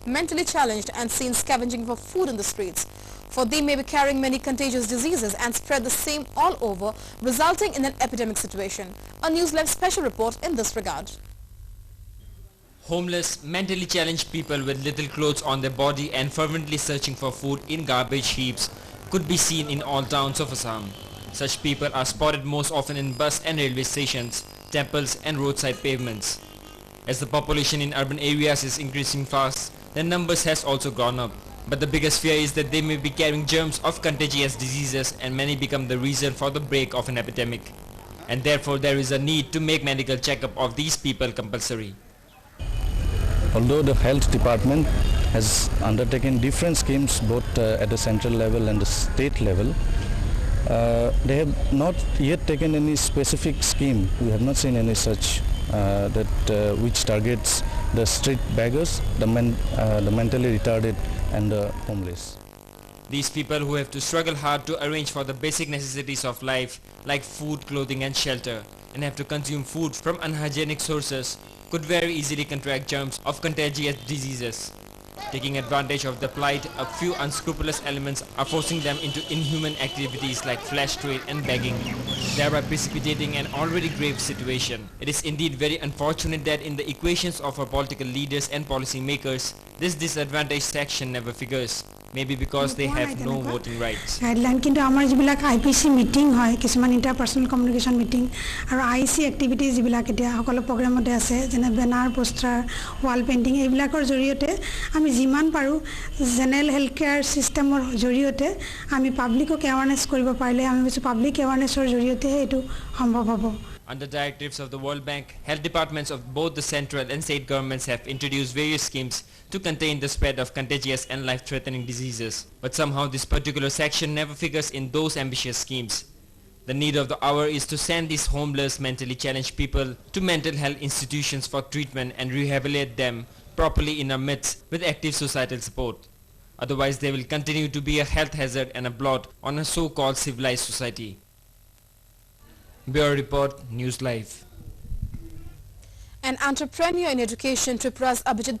mentally challenged and seen scavenging for food in the streets. For they may be carrying many contagious diseases and spread the same all over, resulting in an epidemic situation. A News Live special report in this regard. Homeless, mentally challenged people with little clothes on their body and fervently searching for food in garbage heaps could be seen in all towns of Assam. Such people are spotted most often in bus and railway stations, temples and roadside pavements. As the population in urban areas is increasing fast, their numbers has also gone up. But the biggest fear is that they may be carrying germs of contagious diseases and many become the reason for the break of an epidemic. And therefore there is a need to make medical checkup of these people compulsory. Although the health department has undertaken different schemes both at the central level and the state level, they have not yet taken any specific scheme. We have not seen any such which targets the street beggars, the mentally retarded and the homeless. These people who have to struggle hard to arrange for the basic necessities of life like food, clothing and shelter, and have to consume food from unhygienic sources could very easily contract germs of contagious diseases. Taking advantage of the plight, a few unscrupulous elements are forcing them into inhuman activities like flesh trade and begging, thereby precipitating an already grave situation. It is indeed very unfortunate that in the equations of our political leaders and policy makers, this disadvantaged section never figures. Maybe because they have no voting rights. Guideline kintu amar jibilak IPC meeting hoy kisuman interpersonal communication meeting aru IC activities jibilak etia hokolo program ote ase jene banner poster wall painting ebilakor joriote ami jiman paru general healthcare system or joriote ami public ok awareness koribo parile ami public awareness or joriote etu hombhob hobo. Under directives of the World Bank, health departments of both the central and state governments have introduced various schemes to contain the spread of contagious and life-threatening diseases. But somehow this particular section never figures in those ambitious schemes. The need of the hour is to send these homeless, mentally challenged people to mental health institutions for treatment and rehabilitate them properly in our midst with active societal support. Otherwise they will continue to be a health hazard and a blot on a so-called civilized society. Bureau Report, News Live. An entrepreneur in education, Tripura's Abhijit